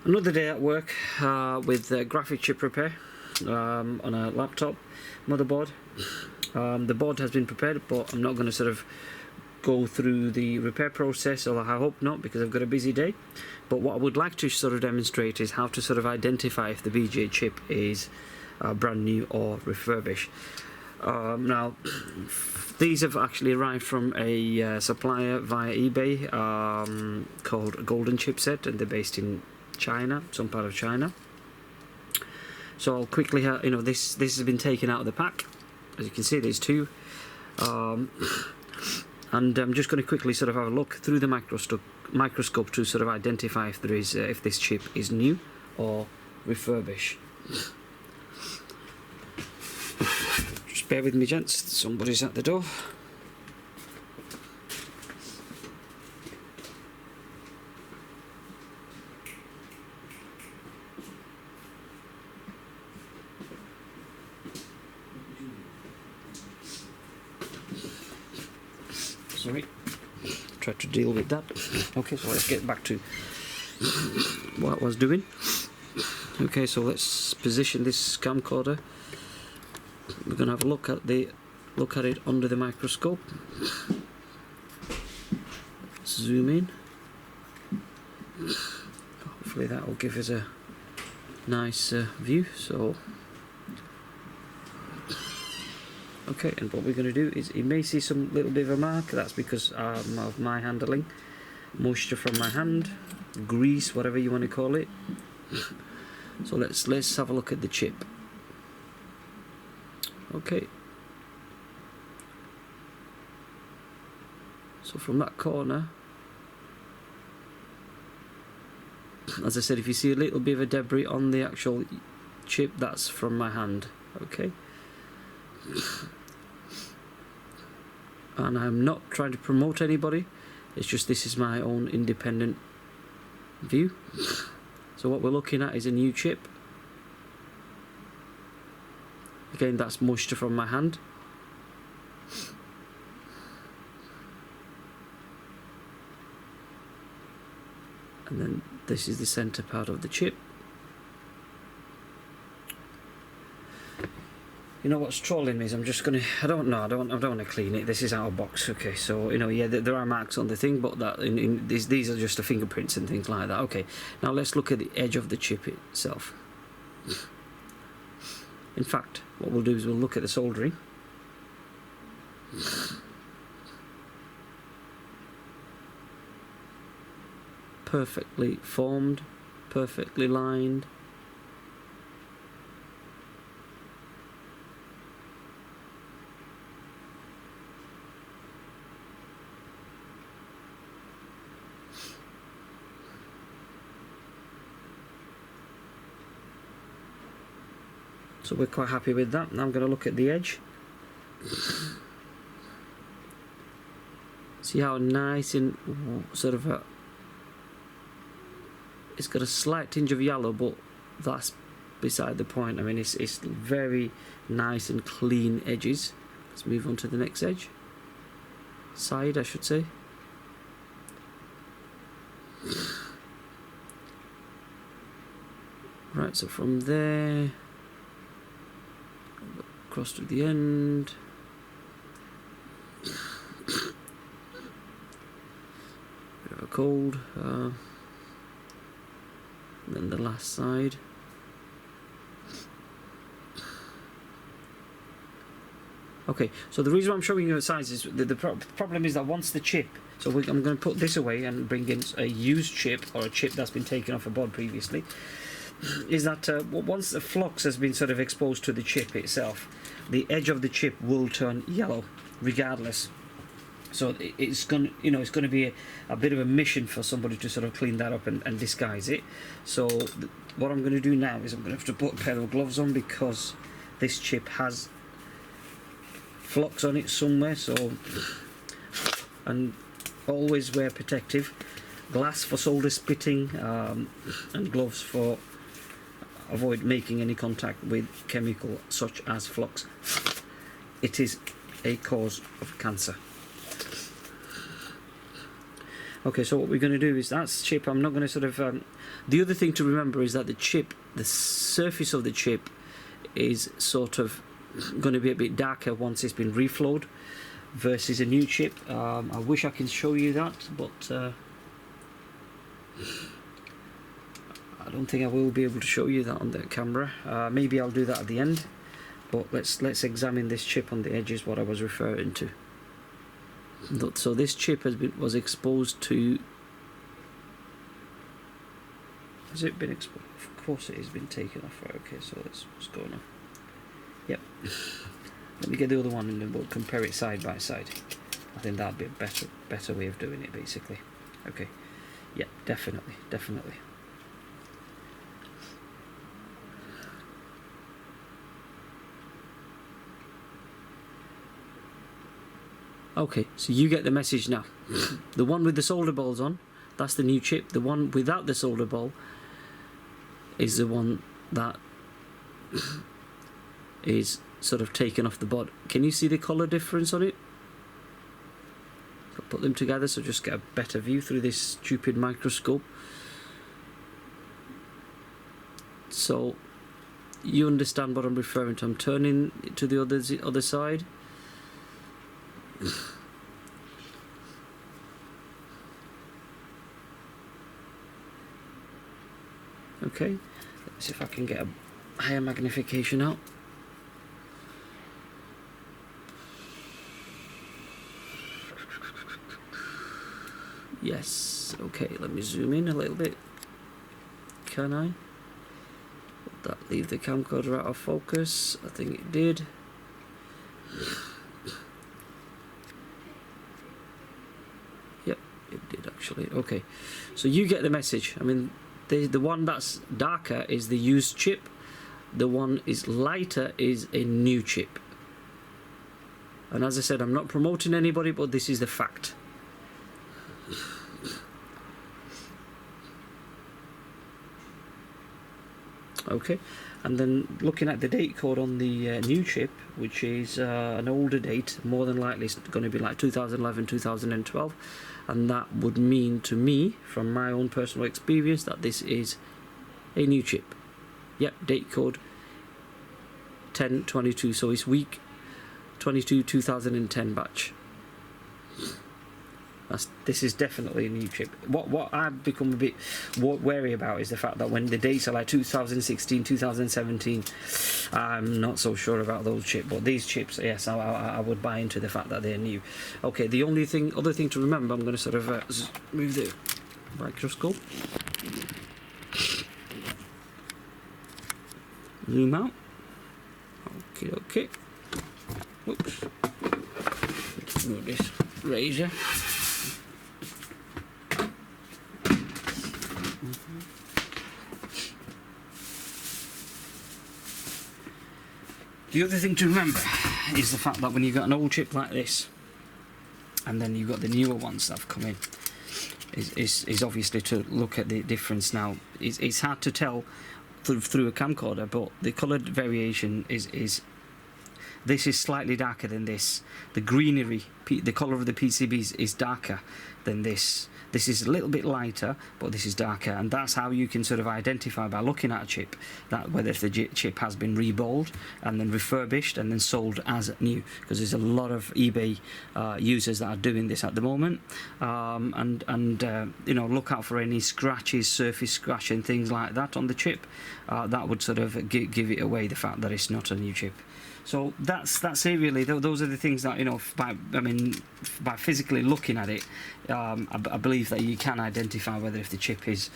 Another day at work with graphic chip repair on a laptop motherboard. The board has been prepared, but I'm not going to sort of go through the repair process, or I hope not, because I've got a busy day. But what I would like to sort of demonstrate is how to sort of identify if the BGA chip is brand new or refurbished. Now, these have actually arrived from a supplier via eBay called Golden Chipset, and they're based in China, some part of China. So I'll quickly, this has been taken out of the pack. As you can see, there's two, and I'm just going to quickly sort of have a look through the microscope to sort of identify if there is if this chip is new or refurbished. Just bear with me, gents. Somebody's at the door. Sorry, try to deal with that. Okay, so let's get back to what I was doing. Okay, so let's position this camcorder. We're gonna have a look at it under the microscope. Zoom in. Hopefully that will give us a nice view. So. Okay, and what we're going to do is, you may see some little bit of a mark. That's because of my handling, moisture from my hand, grease, whatever you want to call it. So let's have a look at the chip. Okay. So from that corner, as I said, if you see a little bit of a debris on the actual chip, that's from my hand. Okay. And I'm not trying to promote anybody, it's just this is my own independent view. So what we're looking at is a new chip. Again, that's moisture from my hand. And then this is the center part of the chip. You know what's trolling me is I'm just gonna, I don't want to clean it. This is out of box. Okay, so yeah, there are marks on the thing, but that these are just the fingerprints and things like that. Okay, now let's look at the edge of the chip itself. In fact, what we'll do is we'll look at the soldering. Perfectly formed, perfectly lined. So we're quite happy with that. Now I'm going to look at the edge. See how nice and sort of it's got a slight tinge of yellow, but that's beside the point. I mean, it's very nice and clean edges. Let's move on to the next edge. Side, I should say. Right, so from there across to the end. Bit of a cold. And then the last side. Okay, so the reason I'm showing you the size is the problem is that once the chip, so I'm going to put this away and bring in a used chip, or a chip that's been taken off a board previously, is that once the flux has been sort of exposed to the chip itself, the edge of the chip will turn yellow regardless. So it's going to be a bit of a mission for somebody to sort of clean that up and disguise it. So what I'm going to do now is I'm going to have to put a pair of gloves on, because this chip has flux on it somewhere. So, and always wear protective glass for solder splitting, and gloves for avoid making any contact with chemical such as flux. It is a cause of cancer. Okay, so what we're going to do is that's chip. I'm not going to sort of. The other thing to remember is that the chip, the surface of the chip, is sort of going to be a bit darker once it's been reflowed versus a new chip. I wish I can show you that, but I don't think I will be able to show you that on the camera. Maybe I'll do that at the end. But let's examine this chip on the edges, what I was referring to. So this chip was exposed to. Has it been exposed? Of course it has been taken off. Right, okay, so that's what's going on. Yep. Let me get the other one and then we'll compare it side by side. I think that'd be a better way of doing it, basically. Okay. Yeah, definitely. Okay, so you get the message now. The one with the solder balls on, that's the new chip. The one without the solder ball is the one that is sort of taken off the board. Can you see the colour difference on it? I'll put them together so just get a better view through this stupid microscope. So you understand what I'm referring to. I'm turning to the other side. Okay, let's see if I can get a higher magnification out. Yes, okay, let me zoom in a little bit. Can I? Would that leave the camcorder out of focus? I think it did. Yep, it did actually. Okay, so you get the message. I mean, the one that's darker is the used chip. The one is lighter is a new chip. And as I said, I'm not promoting anybody, but this is the fact. Okay, and then looking at the date code on the new chip, which is an older date, more than likely it's going to be like 2011, 2012, and that would mean to me, from my own personal experience, that this is a new chip. Yep, date code 10/22, so it's week 22 2010 batch. This is definitely a new chip. What I've become a bit wary about is the fact that when the dates are like 2016, 2017, I'm not so sure about those chips. But these chips, yes, I would buy into the fact that they're new. Okay, the other thing to remember, I'm going to sort of move the microscope, zoom out. Okay. Whoops. Move this razor. The other thing to remember is the fact that when you've got an old chip like this, and then you've got the newer ones that have come in, is obviously to look at the difference. Now, it's hard to tell through a camcorder, but the colour variation is this is slightly darker than this. The greenery, the colour of the PCBs is darker than this. This is a little bit lighter, but this is darker, and that's how you can sort of identify by looking at a chip that whether if the chip has been reballed and then refurbished and then sold as new, because there's a lot of eBay users that are doing this at the moment, you know, look out for any scratches, surface scratch and things like that on the chip. That would sort of give it away, the fact that it's not a new chip. So that's it really. Those are the things that, you know, by physically looking at it, I believe that you can identify whether if the chip is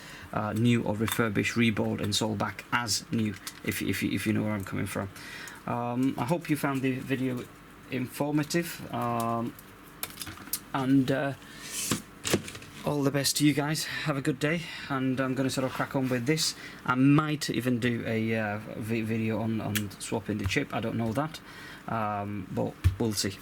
new or refurbished, reballed and sold back as new, if you know where I'm coming from. I hope you found the video informative, and all the best to you guys. Have a good day, and I'm going to sort of crack on with this. I might even do a video on swapping the chip. I don't know that, but we'll see.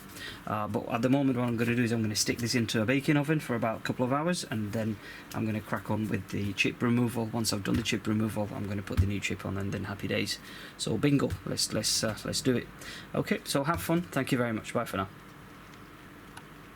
But at the moment, what I'm going to do is I'm going to stick this into a baking oven for about a couple of hours, and then I'm going to crack on with the chip removal. Once I've done the chip removal, I'm going to put the new chip on, and then happy days. So bingo, let's do it. Okay, so have fun. Thank you very much. Bye for now.